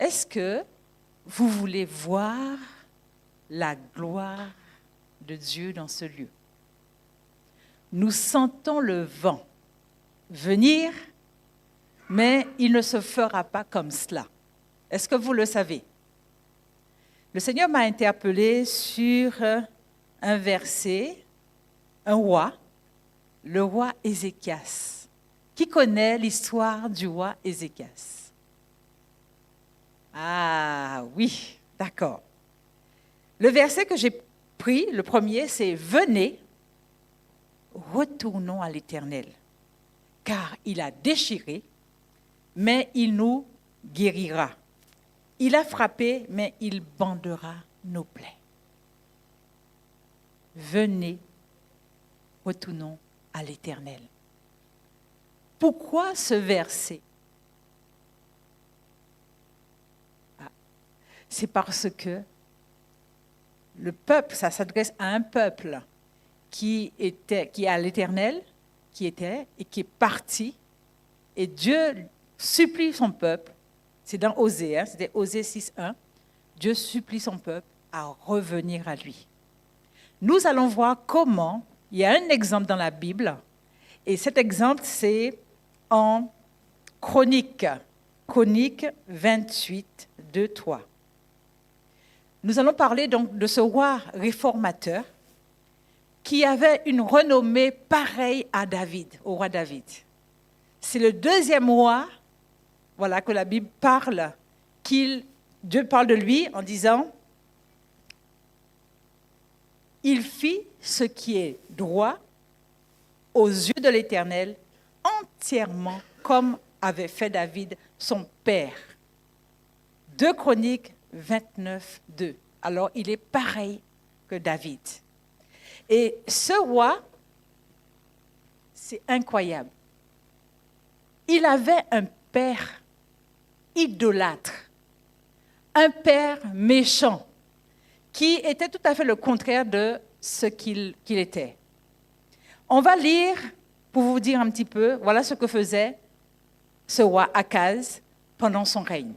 Est-ce que vous voulez voir la gloire de Dieu dans ce lieu? Nous sentons le vent venir, mais il ne se fera pas comme cela. Est-ce que vous le savez? Le Seigneur m'a interpellé sur un verset, un roi, le roi Ézéchias. Qui connaît l'histoire du roi Ézéchias? Ah oui, d'accord. Le verset que j'ai pris, le premier, c'est « Venez, retournons à l'Éternel, car il a déchiré, mais il nous guérira. Il a frappé, mais il bandera nos plaies. Venez, retournons à l'Éternel. » Pourquoi ce verset? C'est parce que le peuple, ça s'adresse à un peuple qui est à l'Éternel, qui était et qui est parti, et Dieu supplie son peuple. C'est dans Osée, c'était Osée 6.1. Dieu supplie son peuple à revenir à lui. Nous allons voir comment, il y a un exemple dans la Bible, et cet exemple, c'est en Chronique 28, 2, 3. Nous allons parler donc de ce roi réformateur qui avait une renommée pareille à David, au roi David. C'est le deuxième roi, voilà, que la Bible parle, Dieu parle de lui en disant « Il fit ce qui est droit aux yeux de l'Éternel, entièrement comme avait fait David, son père. » 2 Chroniques 29, 2. Alors, il est pareil que David. Et ce roi, c'est incroyable. Il avait un père idolâtre, un père méchant, qui était tout à fait le contraire de ce qu'il était. On va lire, pour vous dire un petit peu, voilà ce que faisait ce roi Akaz pendant son règne.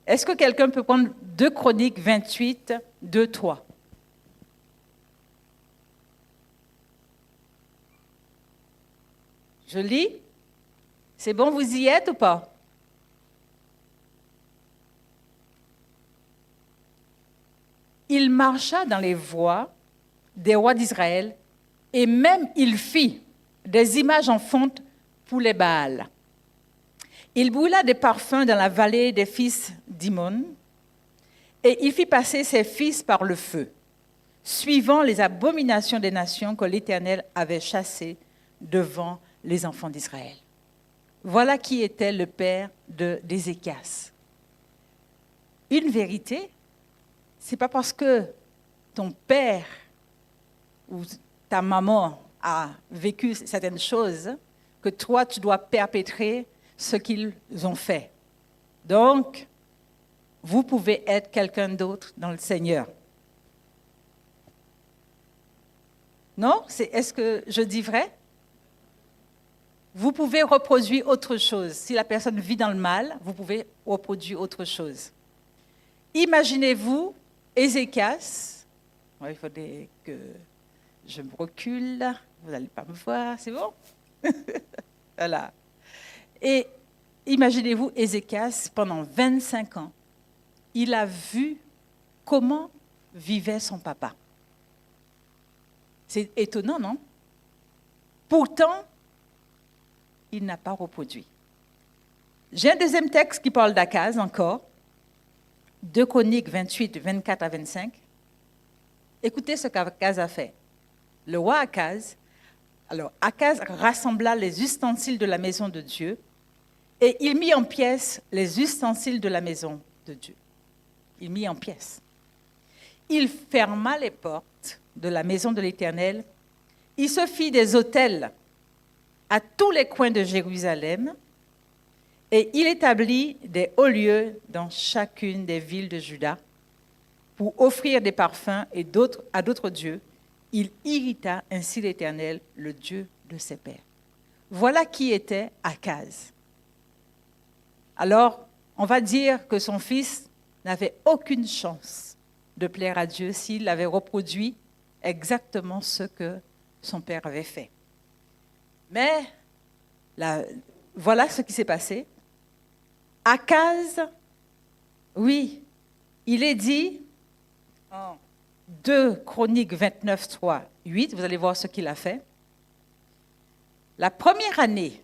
Est-ce que quelqu'un peut prendre 2 Chroniques 28, 2, 3? Je lis. C'est bon, vous y êtes ou pas? Il marcha dans les voies des rois d'Israël et même il fit des images en fonte pour les Baals. Il brûla des parfums dans la vallée des fils d'Immon et il fit passer ses fils par le feu, suivant les abominations des nations que l'Éternel avait chassées devant les enfants d'Israël. Voilà qui était le père d'Ézéchias. Une vérité, ce n'est pas parce que ton père ou ta maman a vécu certaines choses que toi, tu dois perpétrer ce qu'ils ont fait. Donc, vous pouvez être quelqu'un d'autre dans le Seigneur. Non? Est-ce que je dis vrai? Vous pouvez reproduire autre chose. Si la personne vit dans le mal, vous pouvez reproduire autre chose. Imaginez-vous Ézéchias. Il faudrait que je me recule. Vous n'allez pas me voir, c'est bon? Voilà. Et imaginez-vous Ézéchias pendant 25 ans. Il a vu comment vivait son papa. C'est étonnant, non? Pourtant, il n'a pas reproduit. J'ai un deuxième texte qui parle d'Akaz encore. 2 Chroniques 28, 24 à 25. Écoutez ce qu'Akaz a fait. Le roi Akaz, Akaz rassembla les ustensiles de la maison de Dieu et il mit en pièces les ustensiles de la maison de Dieu. Il mit en pièces. Il ferma les portes de la maison de l'Éternel. Il se fit des autels à tous les coins de Jérusalem et il établit des hauts lieux dans chacune des villes de Juda pour offrir des parfums à d'autres dieux. Il irrita ainsi l'Éternel, le Dieu de ses pères. Voilà qui était Akaz. Alors, on va dire que son fils n'avait aucune chance de plaire à Dieu s'il avait reproduit exactement ce que son père avait fait. Mais voilà ce qui s'est passé. Akaz, oui, il est dit en 2 Chroniques 29, 3, 8, vous allez voir ce qu'il a fait. La première année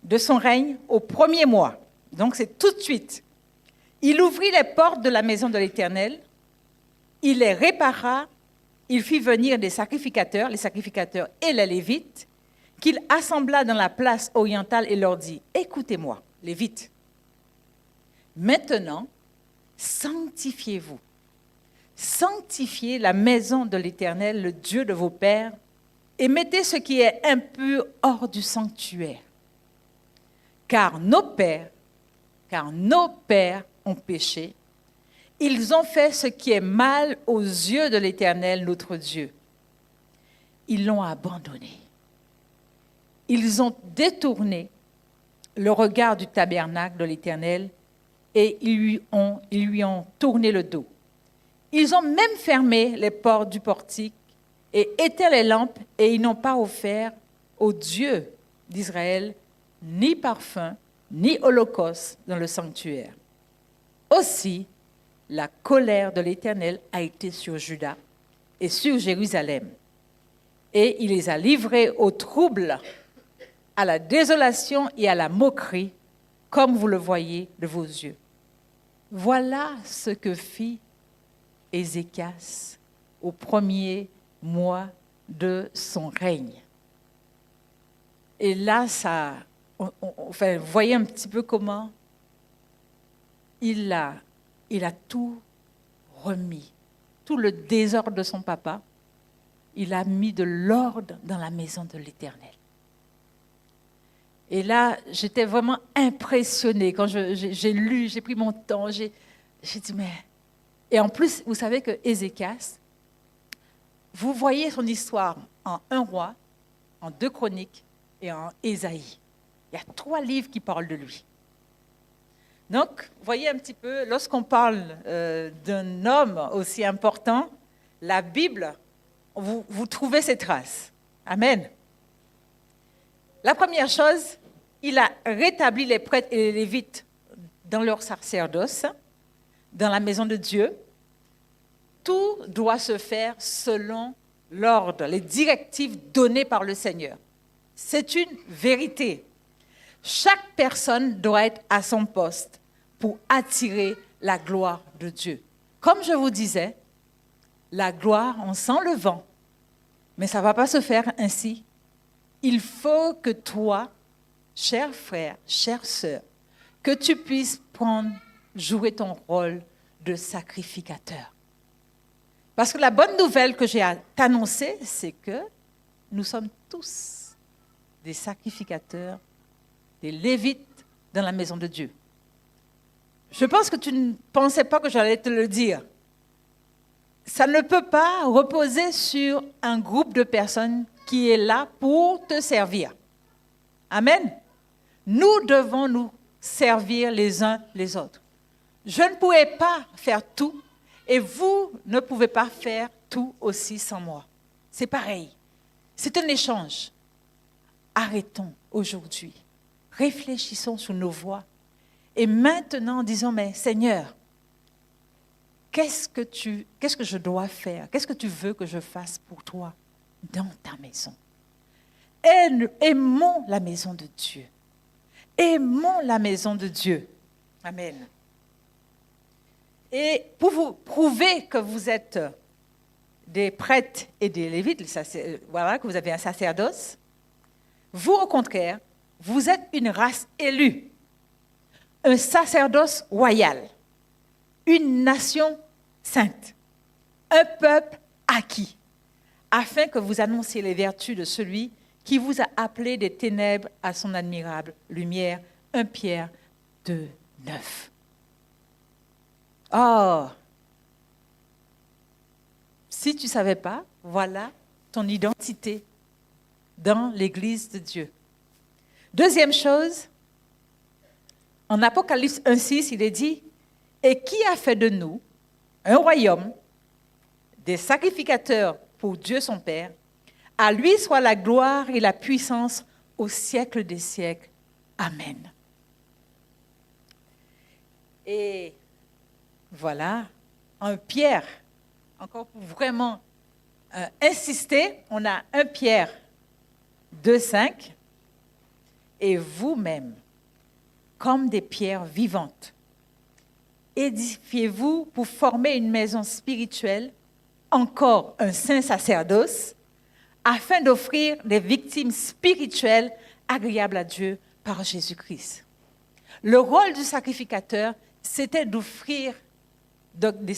de son règne, au premier mois, donc c'est tout de suite, il ouvrit les portes de la maison de l'Éternel, il les répara, il fit venir des sacrificateurs, les sacrificateurs et les Lévites, qu'il assembla dans la place orientale et leur dit, « Écoutez-moi, Lévites, maintenant, sanctifiez-vous. Sanctifiez la maison de l'Éternel, le Dieu de vos pères, et mettez ce qui est impur hors du sanctuaire. Car nos pères ont péché. Ils ont fait ce qui est mal aux yeux de l'Éternel, notre Dieu. Ils l'ont abandonné. Ils ont détourné le regard du tabernacle de l'Éternel et ils lui ont tourné le dos. Ils ont même fermé les portes du portique et éteint les lampes et ils n'ont pas offert au Dieu d'Israël ni parfum, ni holocauste dans le sanctuaire. Aussi, la colère de l'Éternel a été sur Juda et sur Jérusalem. Et il les a livrés au trouble, à la désolation et à la moquerie, comme vous le voyez de vos yeux. Voilà ce que fit Ézéchias au premier mois de son règne. Et là, vous voyez un petit peu comment il a tout remis. Tout le désordre de son papa, il a mis de l'ordre dans la maison de l'Éternel. Et là, j'étais vraiment impressionnée quand j'ai lu, j'ai pris mon temps, j'ai dit, mais... Et en plus, vous savez que Ézéchias, vous voyez son histoire en 1 roi, en 2 chroniques et en Ésaïe. Il y a 3 livres qui parlent de lui. Donc, vous voyez un petit peu, lorsqu'on parle d'un homme aussi important, la Bible, vous trouvez ses traces. Amen. La première chose, il a rétabli les prêtres et les lévites dans leur sacerdoce, dans la maison de Dieu. Tout doit se faire selon l'ordre, les directives données par le Seigneur. C'est une vérité. Chaque personne doit être à son poste pour attirer la gloire de Dieu. Comme je vous disais, la gloire, on sent le vent, mais ça ne va pas se faire ainsi. Il faut que toi, cher frère, chère sœur, que tu puisses jouer ton rôle de sacrificateur. Parce que la bonne nouvelle que j'ai à t'annoncer, c'est que nous sommes tous des sacrificateurs, des lévites dans la maison de Dieu. Je pense que tu ne pensais pas que j'allais te le dire. Ça ne peut pas reposer sur un groupe de personnes qui est là pour te servir. Amen. Nous devons nous servir les uns les autres. Je ne pouvais pas faire tout et vous ne pouvez pas faire tout aussi sans moi. C'est pareil. C'est un échange. Arrêtons aujourd'hui. Réfléchissons sur nos voies. Et maintenant, disons, mais Seigneur, qu'est-ce que je dois faire? Qu'est-ce que tu veux que je fasse pour toi dans ta maison? Aimons la maison de Dieu. Aimons la maison de Dieu. Amen. Et pour vous prouver que vous êtes des prêtres et des lévites, voilà, que vous avez un sacerdoce, vous, au contraire, vous êtes une race élue, un sacerdoce royal, une nation sainte, un peuple acquis, afin que vous annonciez les vertus de celui qui vous a appelé des ténèbres à son admirable lumière. 1 Pierre 2, 9. Oh, si tu ne savais pas, voilà ton identité dans l'Église de Dieu. Deuxième chose, En Apocalypse 1,6, il est dit, « Et qui a fait de nous un royaume, des sacrificateurs pour Dieu son Père, à lui soit la gloire et la puissance au siècle des siècles. Amen. » Et voilà, en Pierre, encore pour vraiment insister, on a 1 Pierre 2,5, et vous-même, comme des pierres vivantes, édifiez-vous pour former une maison spirituelle, encore un saint sacerdoce, afin d'offrir des victimes spirituelles agréables à Dieu par Jésus-Christ. Le rôle du sacrificateur, c'était d'offrir des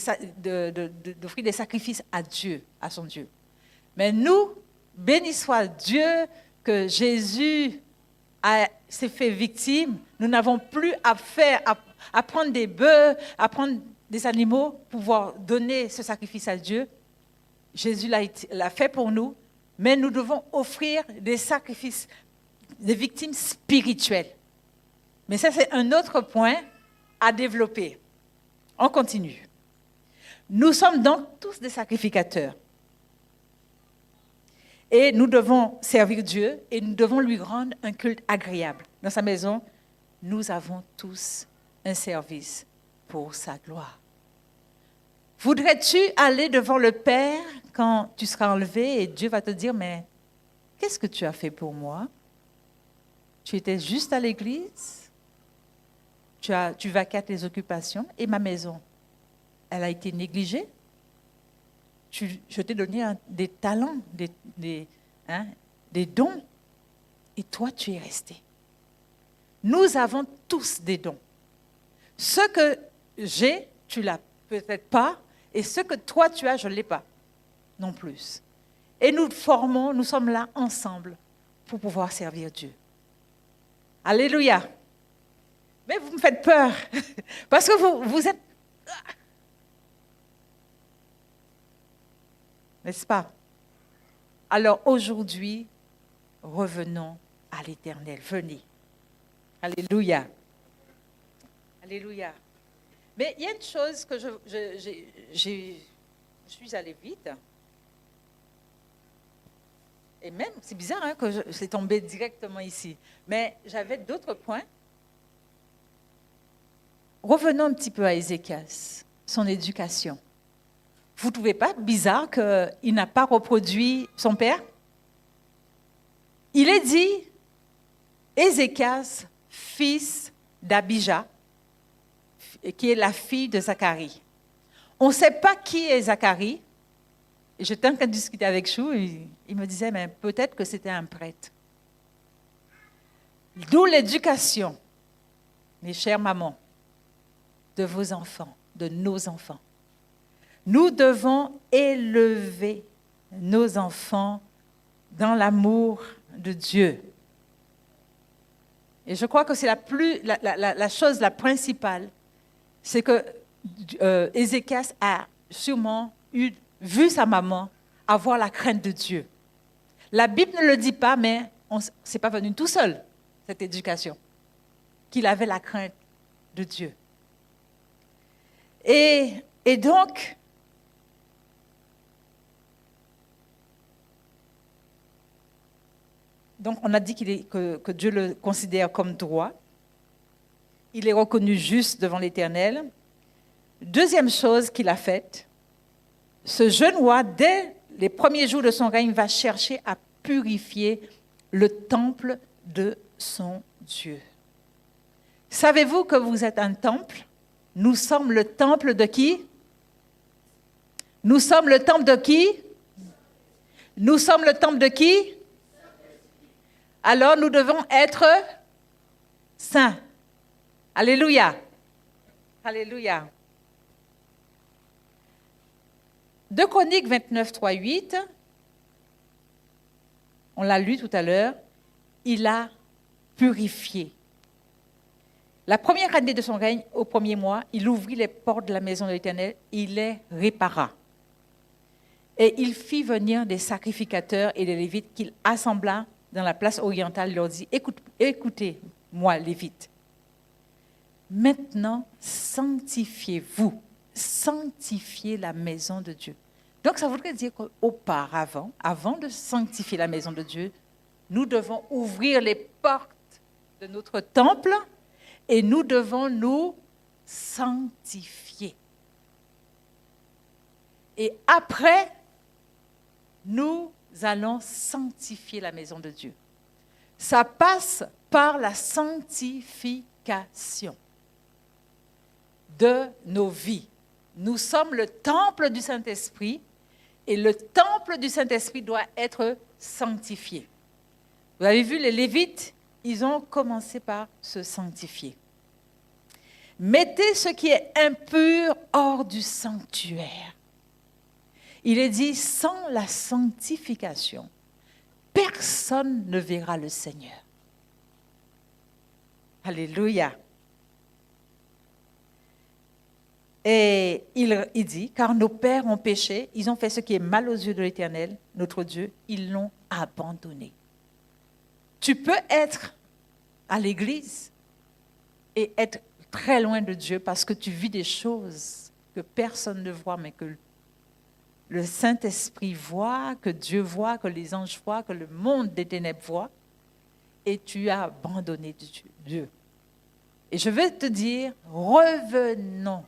sacrifices à Dieu, à son Dieu. Mais nous, béni soit Dieu que Jésus s'est fait victime. Nous n'avons plus à prendre des bœufs, à prendre des animaux pour pouvoir donner ce sacrifice à Dieu. Jésus l'a fait pour nous, mais nous devons offrir des sacrifices, des victimes spirituelles. Mais ça, c'est un autre point à développer. On continue. Nous sommes donc tous des sacrificateurs. Et nous devons servir Dieu et nous devons lui rendre un culte agréable. Dans sa maison, nous avons tous un service pour sa gloire. Voudrais-tu aller devant le Père quand tu seras enlevé et Dieu va te dire, mais qu'est-ce que tu as fait pour moi? Tu étais juste à l'église, tu vaquais à tes occupations et ma maison, elle a été négligée. Je t'ai donné des talents, des dons, et toi, tu es resté. Nous avons tous des dons. Ce que j'ai, tu l'as peut-être pas, et ce que toi, tu as, je ne l'ai pas, non plus. Et nous sommes là ensemble pour pouvoir servir Dieu. Alléluia. Mais vous me faites peur, parce que vous êtes... N'est-ce pas? Alors aujourd'hui, revenons à l'Éternel. Venez. Alléluia. Alléluia. Mais il y a une chose que je suis allée vite. Et même, c'est bizarre que c'est tombé directement ici. Mais j'avais d'autres points. Revenons un petit peu à Ézéchias, son éducation. Vous ne trouvez pas bizarre qu'il n'a pas reproduit son père? Il est dit, Ézéchias, fils d'Abijah, qui est la fille de Zacharie. On ne sait pas qui est Zacharie. Et j'étais en train de discuter avec Chou, et il me disait, mais peut-être que c'était un prêtre. D'où l'éducation, mes chères mamans, de vos enfants, de nos enfants. Nous devons élever nos enfants dans l'amour de Dieu. Et je crois que c'est la chose la principale, c'est que Ézéchias a sûrement vu sa maman avoir la crainte de Dieu. La Bible ne le dit pas, mais c'est pas venu tout seul, cette éducation, qu'il avait la crainte de Dieu. Et donc, on a dit que Dieu le considère comme droit. Il est reconnu juste devant l'Éternel. Deuxième chose qu'il a faite, ce jeune roi, dès les premiers jours de son règne, va chercher à purifier le temple de son Dieu. Savez-vous que vous êtes un temple? Nous sommes le temple de qui? Nous sommes le temple de qui? Nous sommes le temple de qui? Alors nous devons être saints. Alléluia. Alléluia. 2 Chroniques 29, 3, 8, on l'a lu tout à l'heure, il a purifié. La première année de son règne, au premier mois, il ouvrit les portes de la maison de l'Éternel, il les répara. Et il fit venir des sacrificateurs et des Lévites qu'il assembla dans la place orientale. Il leur dit, écoutez-moi, Lévites. Maintenant, sanctifiez-vous. Sanctifiez la maison de Dieu. Donc, ça voudrait dire qu'auparavant, avant de sanctifier la maison de Dieu, nous devons ouvrir les portes de notre temple et nous devons nous sanctifier. Et après, nous allons sanctifier la maison de Dieu. Ça passe par la sanctification de nos vies. Nous sommes le temple du Saint-Esprit et le temple du Saint-Esprit doit être sanctifié. Vous avez vu, les Lévites, ils ont commencé par se sanctifier. Mettez ce qui est impur hors du sanctuaire. Il est dit, sans la sanctification, personne ne verra le Seigneur. Alléluia. Et il dit, car nos pères ont péché, ils ont fait ce qui est mal aux yeux de l'Éternel, notre Dieu, ils l'ont abandonné. Tu peux être à l'église et être très loin de Dieu parce que tu vis des choses que personne ne voit, mais que le Saint-Esprit voit, que Dieu voit, que les anges voient, que le monde des ténèbres voit, et tu as abandonné Dieu. Et je vais te dire, revenons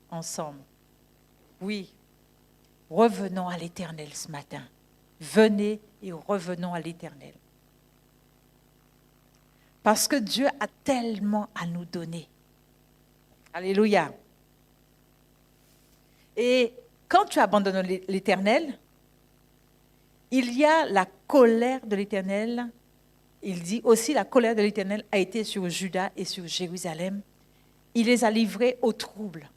ensemble. Oui, revenons à l'Éternel ce matin. Venez et revenons à l'Éternel. Parce que Dieu a tellement à nous donner. Alléluia. Et quand tu abandonnes l'Éternel, il y a la colère de l'Éternel. Il dit aussi la colère de l'Éternel a été sur Juda et sur Jérusalem. Il les a livrés au trouble.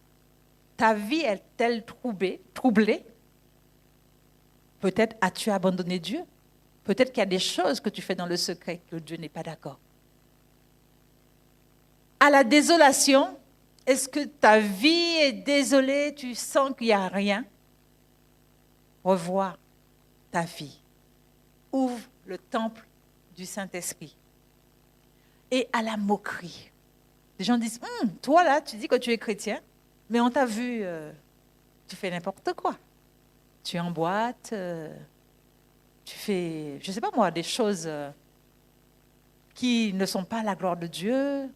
Ta vie est-elle troublée? Peut-être as-tu abandonné Dieu? Peut-être qu'il y a des choses que tu fais dans le secret que Dieu n'est pas d'accord. À la désolation, est-ce que ta vie est désolée, tu sens qu'il n'y a rien? Revois ta vie. Ouvre le temple du Saint-Esprit. Et à la moquerie. Les gens disent, toi là, tu dis que tu es chrétien, mais on t'a vu, tu fais n'importe quoi. Tu es en boîte, tu fais, je ne sais pas moi, des choses qui ne sont pas à la gloire de Dieu.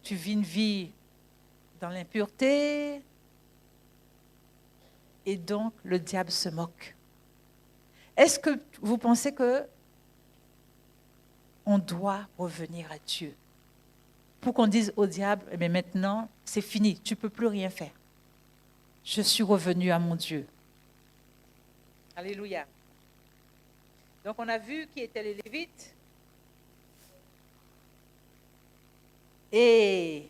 Tu vis une vie dans l'impureté. Et donc, le diable se moque. Est-ce que vous pensez que on doit revenir à Dieu pour qu'on dise au diable, mais maintenant, c'est fini, tu ne peux plus rien faire. Je suis revenu à mon Dieu. Alléluia. Donc, on a vu qui étaient les Lévites. Et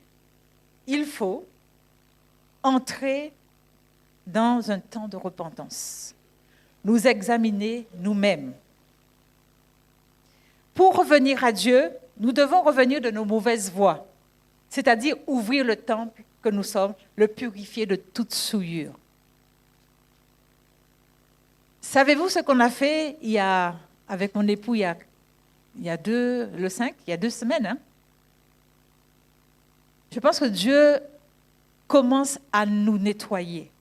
il faut entrer dans un temps de repentance, nous examiner nous-mêmes. Pour revenir à Dieu, nous devons revenir de nos mauvaises voies, c'est-à-dire ouvrir le temple que nous sommes, le purifier de toute souillure. Savez-vous ce qu'on a fait avec mon époux il y a 2 semaines, hein? Je pense que Dieu commence à nous nettoyer.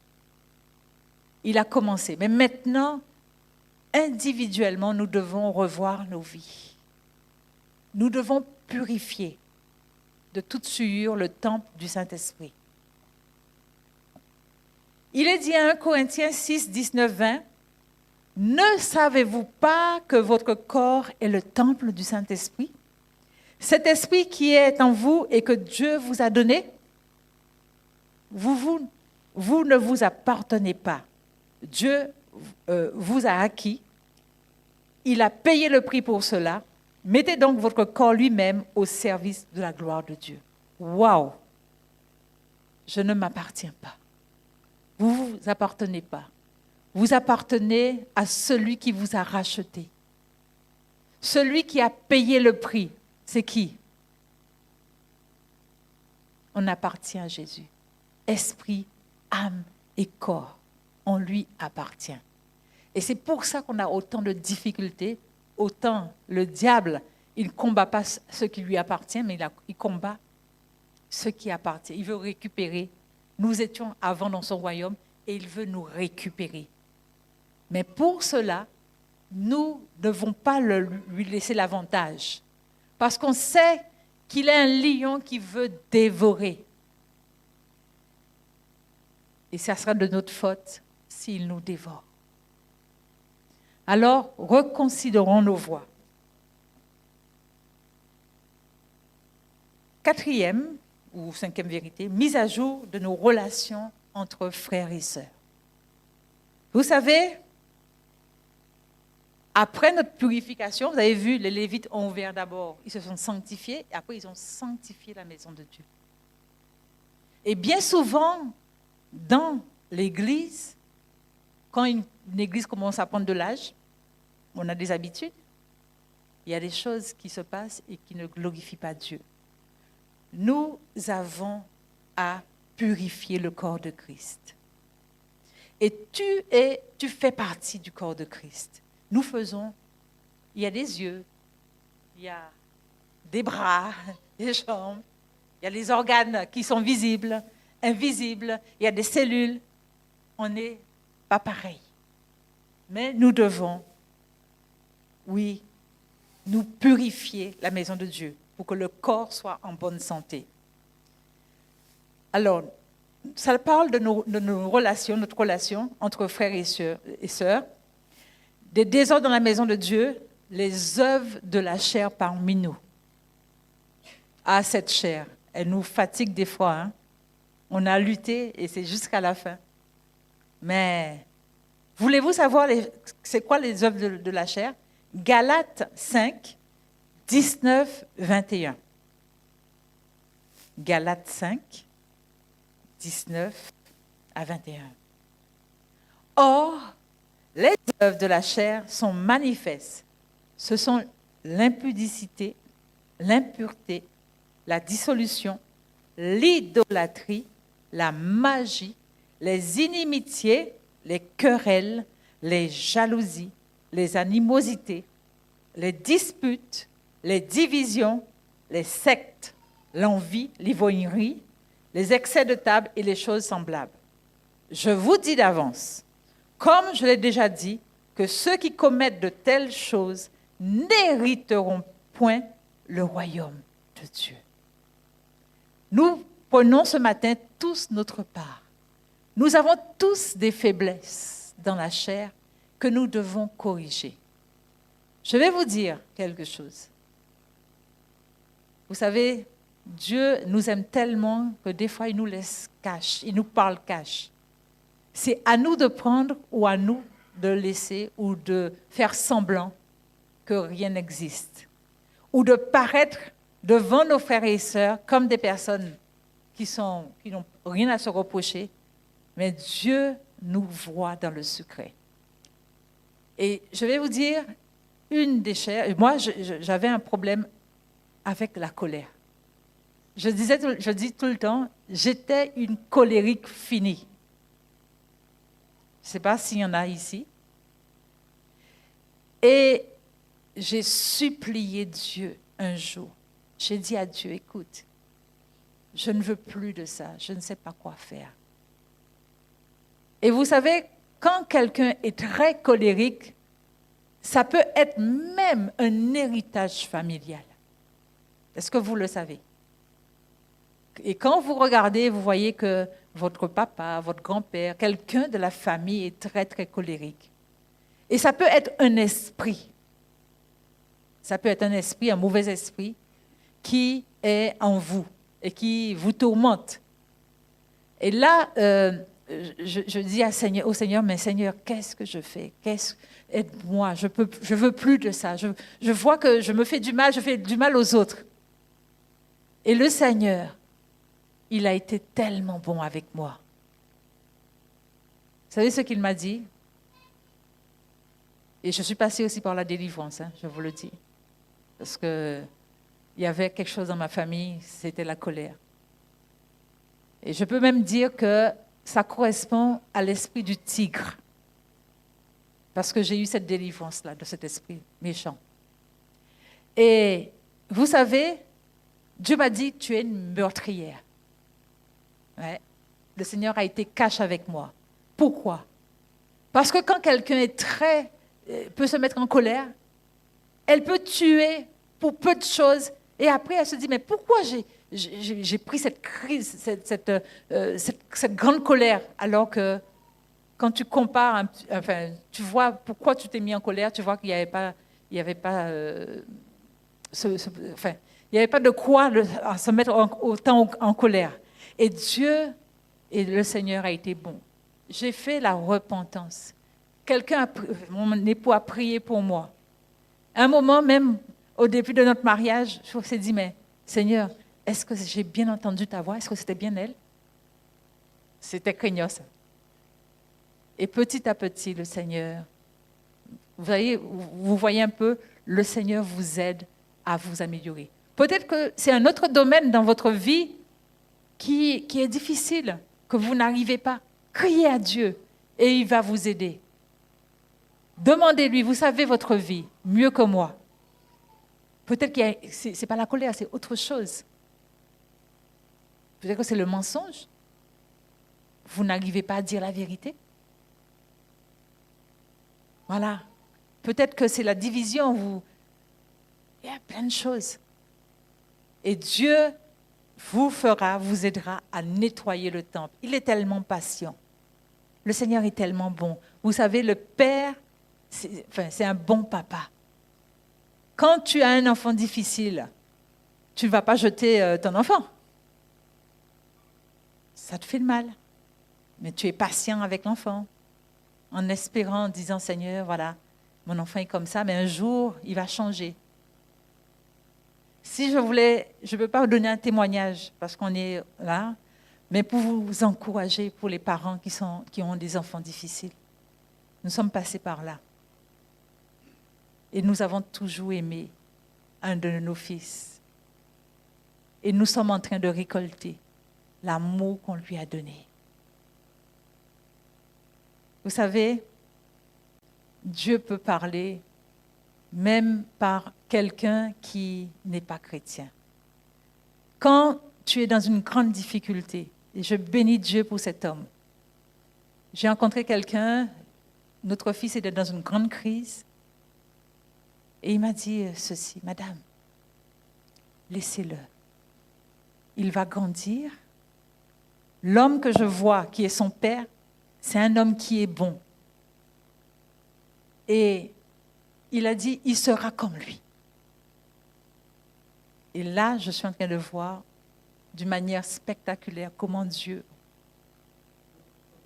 Il a commencé. Mais maintenant, individuellement, nous devons revoir nos vies. Nous devons purifier de toute souillure le temple du Saint-Esprit. Il est dit à 1 Corinthiens 6, 19, 20, « Ne savez-vous pas que votre corps est le temple du Saint-Esprit ? Cet esprit qui est en vous et que Dieu vous a donné, vous ne vous appartenez pas. Dieu vous a acquis. Il a payé le prix pour cela. Mettez donc votre corps lui-même au service de la gloire de Dieu. » Waouh! Je ne m'appartiens pas. Vous ne vous appartenez pas. Vous appartenez à celui qui vous a racheté. Celui qui a payé le prix. C'est qui? On appartient à Jésus. Esprit, âme et corps, on lui appartient. Et c'est pour ça qu'on a autant de difficultés. Autant le diable, il ne combat pas ce qui lui appartient, mais il combat ce qui appartient. Il veut récupérer. Nous étions avant dans son royaume et il veut nous récupérer. Mais pour cela, nous ne devons pas lui laisser l'avantage. Parce qu'on sait qu'il est un lion qui veut dévorer. Et ça sera de notre faute s'il nous dévore. Alors, reconsidérons nos voies. Quatrième ou cinquième vérité, mise à jour de nos relations entre frères et sœurs. Vous savez, après notre purification, vous avez vu, les Lévites ont ouvert d'abord, ils se sont sanctifiés, et après ils ont sanctifié la maison de Dieu. Et bien souvent, dans l'Église, quand une Église commence à prendre de l'âge, on a des habitudes, il y a des choses qui se passent et qui ne glorifient pas Dieu. Nous avons à purifier le corps de Christ. Et tu fais partie du corps de Christ. Nous faisons, il y a des yeux, il y a des bras, des jambes, il y a les organes qui sont visibles, invisibles, il y a des cellules. On n'est pas pareil. Mais nous devons, oui, nous purifier la maison de Dieu pour que le corps soit en bonne santé. Alors, ça parle de nos relations, notre relation entre frères et sœurs, des désordres dans la maison de Dieu, les œuvres de la chair parmi nous. Ah, cette chair, elle nous fatigue des fois. Hein? On a lutté et c'est jusqu'à la fin. Mais voulez-vous savoir c'est quoi les œuvres de la chair? Galates 5, 19, 21. Galates 5, 19 à 21. Or, les œuvres de la chair sont manifestes. Ce sont l'impudicité, l'impureté, la dissolution, l'idolâtrie, la magie, les inimitiés, les querelles, les jalousies, les animosités, les disputes, les divisions, les sectes, l'envie, l'ivrognerie, les excès de table et les choses semblables. Je vous dis d'avance, comme je l'ai déjà dit, que ceux qui commettent de telles choses n'hériteront point le royaume de Dieu. Nous prenons ce matin tous notre part. Nous avons tous des faiblesses dans la chair que nous devons corriger. Je vais vous dire quelque chose. Vous savez, Dieu nous aime tellement que des fois, il nous laisse cash, il nous parle cash. C'est à nous de prendre ou à nous de laisser ou de faire semblant que rien n'existe. Ou de paraître devant nos frères et sœurs comme des personnes qui n'ont rien à se reprocher. Mais Dieu nous voit dans le secret. Et je vais vous dire, une des chairs, moi j'avais un problème avec la colère. Je dis tout le temps, j'étais une colérique finie. Je ne sais pas s'il y en a ici. Et j'ai supplié Dieu un jour. J'ai dit à Dieu, écoute, je ne veux plus de ça, je ne sais pas quoi faire. Et vous savez, quand quelqu'un est très colérique, ça peut être même un héritage familial. Est-ce que vous le savez? Et quand vous regardez, vous voyez que votre papa, votre grand-père, quelqu'un de la famille est très, très colérique. Et ça peut être un esprit. Ça peut être un esprit, un mauvais esprit, qui est en vous et qui vous tourmente. Et là, je dis au Seigneur, mais Seigneur, qu'est-ce que je fais? Aide-moi, je veux plus de ça. Je vois que je me fais du mal, je fais du mal aux autres. Et le Seigneur, il a été tellement bon avec moi. Vous savez ce qu'il m'a dit? Et je suis passée aussi par la délivrance, je vous le dis. Parce qu'il y avait quelque chose dans ma famille, c'était la colère. Et je peux même dire que ça correspond à l'esprit du tigre. Parce que j'ai eu cette délivrance-là, de cet esprit méchant. Et vous savez, Dieu m'a dit, tu es une meurtrière. Ouais. Le Seigneur a été cash avec moi. Pourquoi? Parce que quand quelqu'un peut se mettre en colère, elle peut tuer pour peu de choses. Et après, elle se dit, mais pourquoi j'ai pris cette crise, cette grande colère, alors que quand tu compares, tu vois pourquoi tu t'es mis en colère, tu vois qu'il n'y avait pas, il n'y avait pas de quoi se mettre autant en colère. Et Dieu et le Seigneur a été bon. J'ai fait la repentance. Mon époux a prié pour moi. À un moment même, au début de notre mariage, je me suis dit, mais Seigneur, est-ce que j'ai bien entendu ta voix? Est-ce que c'était bien elle? C'était craignos. Et petit à petit, le Seigneur, vous voyez un peu, le Seigneur vous aide à vous améliorer. Peut-être que c'est un autre domaine dans votre vie qui est difficile, que vous n'arrivez pas. Criez à Dieu et il va vous aider. Demandez-lui, vous savez votre vie mieux que moi. Peut-être que ce n'est pas la colère, c'est autre chose. Peut-être que c'est le mensonge. Vous n'arrivez pas à dire la vérité. Voilà. Peut-être que c'est la division. Il y a plein de choses. Et Dieu vous aidera à nettoyer le temple. Il est tellement patient. Le Seigneur est tellement bon. Vous savez, le Père, c'est un bon papa. Quand tu as un enfant difficile, tu ne vas pas jeter ton enfant. Ça te fait de mal. Mais tu es patient avec l'enfant, en espérant, en disant, Seigneur, voilà, mon enfant est comme ça, mais un jour, il va changer. Si je ne peux pas vous donner un témoignage, parce qu'on est là, mais pour vous encourager, pour les parents qui ont des enfants difficiles. Nous sommes passés par là. Et nous avons toujours aimé un de nos fils. Et nous sommes en train de récolter l'amour qu'on lui a donné. Vous savez, Dieu peut parler même par quelqu'un qui n'est pas chrétien. Quand tu es dans une grande difficulté, et je bénis Dieu pour cet homme, j'ai rencontré quelqu'un, notre fils était dans une grande crise, et il m'a dit ceci, Madame, laissez-le. Il va grandir. L'homme que je vois, qui est son père, c'est un homme qui est bon. Et il a dit, il sera comme lui. Et là, je suis en train de voir d'une manière spectaculaire comment Dieu,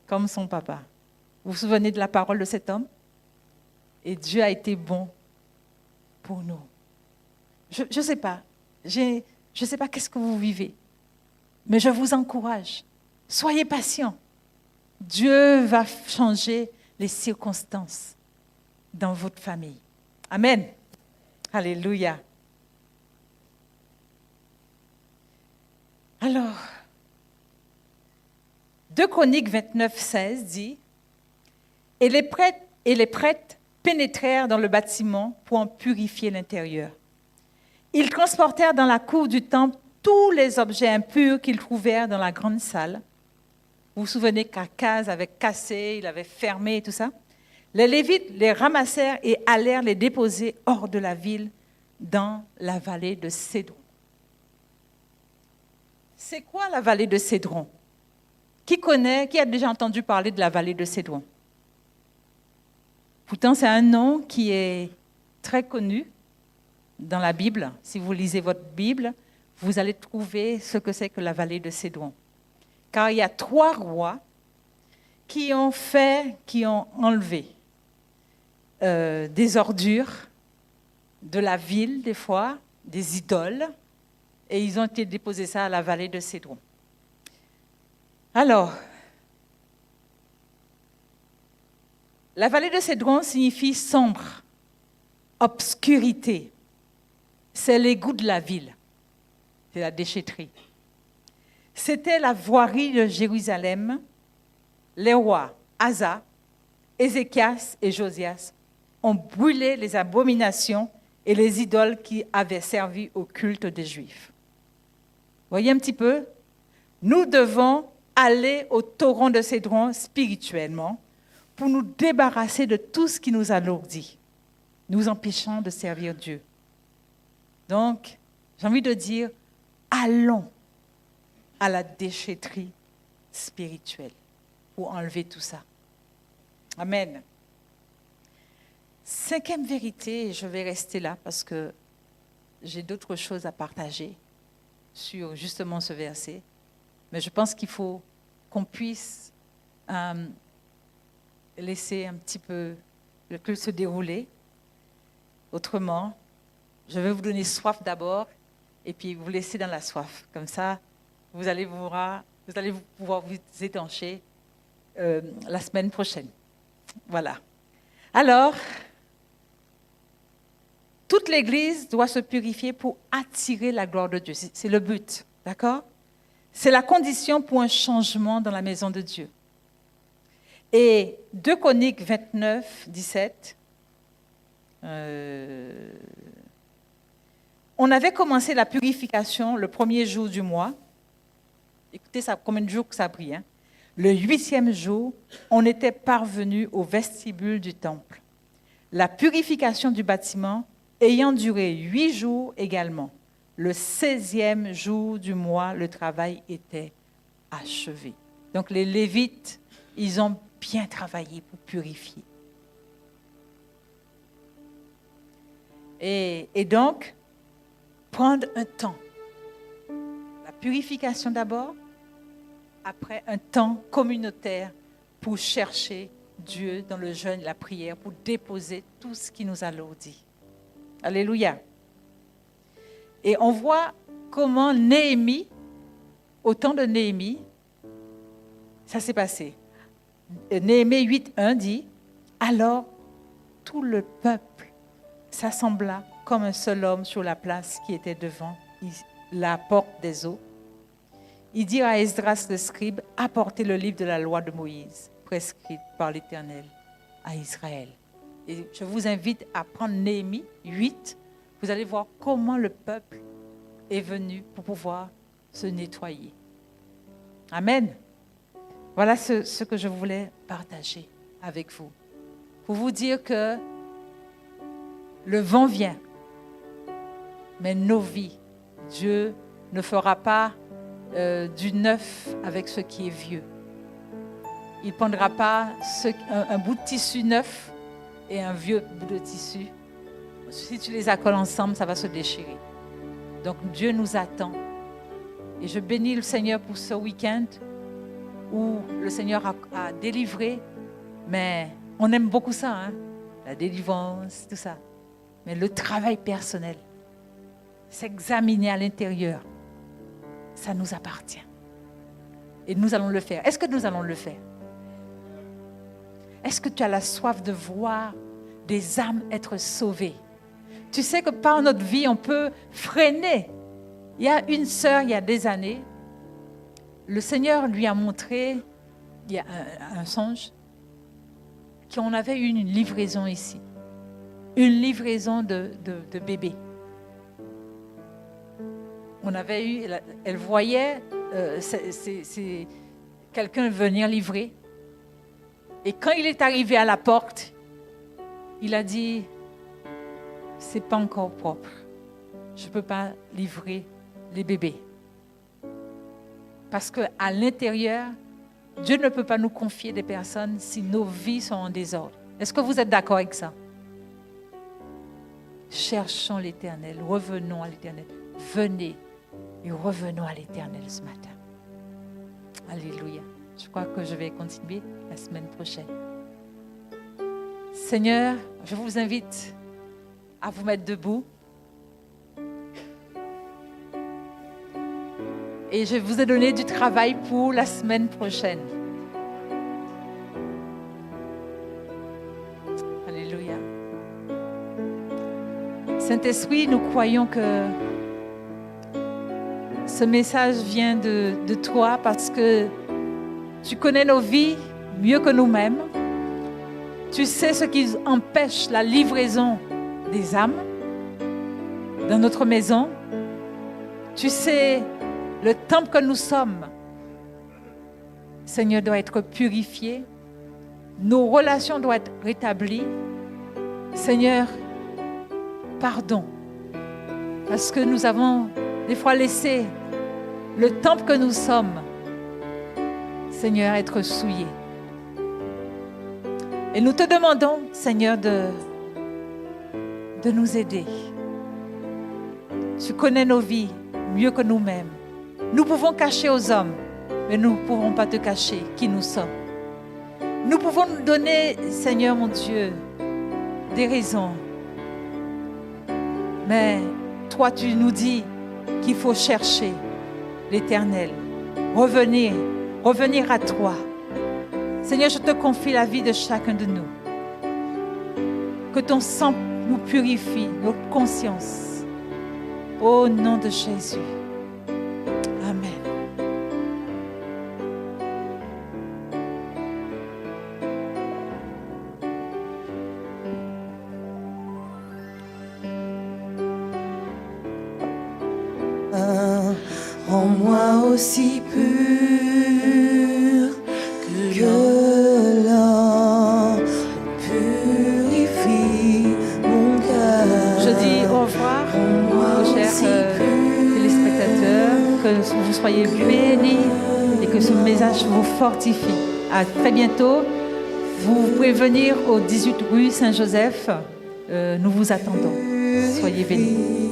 comme son papa. Vous vous souvenez de la parole de cet homme? Et Dieu a été bon pour nous. Je ne sais pas. Je ne sais pas qu'est-ce que vous vivez. Mais je vous encourage. Soyez patients. Dieu va changer les circonstances dans votre famille. Amen. Alléluia. Alors, 2 Chroniques 29, 16 dit « Et les prêtres pénétrèrent dans le bâtiment pour en purifier l'intérieur. Ils transportèrent dans la cour du temple tous les objets impurs qu'ils trouvèrent dans la grande salle. » Vous vous souvenez qu'Akaz avait cassé, il avait fermé et tout ça. Les Lévites les ramassèrent et allèrent les déposer hors de la ville, dans la vallée de Cédron. C'est quoi la vallée de Cédron? Qui a déjà entendu parler de la vallée de Cédron? Pourtant, c'est un nom qui est très connu dans la Bible. Si vous lisez votre Bible, vous allez trouver ce que c'est que la vallée de Cédron. Car il y a 3 rois qui ont enlevé des ordures de la ville, des fois, des idoles, et ils ont été déposés ça à la vallée de Cédron. Alors, la vallée de Cédron signifie sombre, obscurité. C'est l'égout de la ville, c'est la déchetterie. C'était la voirie de Jérusalem. Les rois Asa, Ézéchias et Josias ont brûlé les abominations et les idoles qui avaient servi au culte des Juifs. Voyez un petit peu? Nous devons aller au torrent de Cédron spirituellement pour nous débarrasser de tout ce qui nous alourdit, nous empêchant de servir Dieu. Donc, j'ai envie de dire, allons à la déchetterie spirituelle pour enlever tout ça. Amen. 5e vérité, et je vais rester là parce que j'ai d'autres choses à partager sur justement ce verset. Mais je pense qu'il faut qu'on puisse laisser un petit peu le culte se dérouler. Autrement, je vais vous donner soif d'abord et puis vous laisser dans la soif. Comme ça, vous allez pouvoir vous étancher la semaine prochaine. Voilà. Alors, toute l'Église doit se purifier pour attirer la gloire de Dieu. C'est le but, d'accord? C'est la condition pour un changement dans la maison de Dieu. Et 2 Chroniques 29, 17, on avait commencé la purification le 1er jour du mois. Écoutez, ça, combien de jours que ça a pris, hein? Le 8e jour, on était parvenu au vestibule du temple. La purification du bâtiment ayant duré 8 jours également. Le 16e jour du mois, le travail était achevé. Donc les Lévites, ils ont bien travaillé pour purifier. Et donc, prendre un temps. La purification d'abord, après un temps communautaire pour chercher Dieu dans le jeûne et la prière, pour déposer tout ce qui nous alourdit. Alléluia. Et on voit comment Néhémie, au temps de Néhémie, ça s'est passé. Néhémie 8.1 dit, « Alors tout le peuple s'assembla comme un seul homme sur la place qui était devant la porte des eaux. Ils dirent à Esdras le scribe, apportez le livre de la loi de Moïse, prescrite par l'Éternel à Israël. » Et je vous invite à prendre Néhémie 8. Vous allez voir comment le peuple est venu pour pouvoir se nettoyer. Amen. Voilà ce que je voulais partager avec vous. Pour vous dire que le vent vient, mais nos vies, Dieu ne fera pas du neuf avec ce qui est vieux. Il ne prendra pas un bout de tissu neuf et un vieux bout de tissu. Si tu les accoles ensemble, ça va se déchirer. Donc Dieu nous attend. Et je bénis le Seigneur pour ce week-end où le Seigneur a délivré. Mais on aime beaucoup ça, hein? La délivrance, tout ça. Mais le travail personnel, s'examiner à l'intérieur, ça nous appartient. Et nous allons le faire. Est-ce que nous allons le faire? Est-ce que tu as la soif de voir des âmes être sauvées? Tu sais que par notre vie, on peut freiner. Il y a une sœur, il y a des années, le Seigneur lui a montré, il y a un songe, qu'on avait eu une livraison ici. Une livraison de bébés. On avait eu, elle voyait c'est quelqu'un venir livrer. Et quand il est arrivé à la porte, il a dit, c'est pas encore propre. Je ne peux pas livrer les bébés. Parce qu'à l'intérieur, Dieu ne peut pas nous confier des personnes si nos vies sont en désordre. Est-ce que vous êtes d'accord avec ça? Cherchons l'Éternel, revenons à l'Éternel. Venez et revenons à l'Éternel ce matin. Alléluia. Je crois que je vais continuer la semaine prochaine. Seigneur, je vous invite à vous mettre debout. Et je vous ai donné du travail pour la semaine prochaine. Alléluia. Saint-Esprit, nous croyons que ce message vient de toi parce que tu connais nos vies mieux que nous-mêmes. Tu sais ce qui empêche la livraison des âmes dans notre maison. Tu sais Le temple que nous sommes, Seigneur, doit être purifié. Nos relations doivent être rétablies. Seigneur, pardon. Parce que nous avons des fois laissé le temple que nous sommes, Seigneur, être souillé. Et nous te demandons, Seigneur, de nous aider. Tu connais nos vies mieux que nous-mêmes. Nous pouvons cacher aux hommes, mais nous ne pouvons pas te cacher qui nous sommes. Nous pouvons nous donner, Seigneur mon Dieu, des raisons. Mais toi, tu nous dis qu'il faut chercher l'Éternel, revenir à toi. Seigneur, je te confie la vie de chacun de nous. Que ton sang nous purifie, notre conscience. Au nom de Jésus. Amen. Rends-moi aussi pur que l'or purifie mon cœur. Je dis au revoir aux chers téléspectateurs, que vous soyez bénis et que ce message vous fortifie. À très bientôt. Vous pouvez venir au 18 rue Saint-Joseph. Nous vous attendons. Soyez bénis.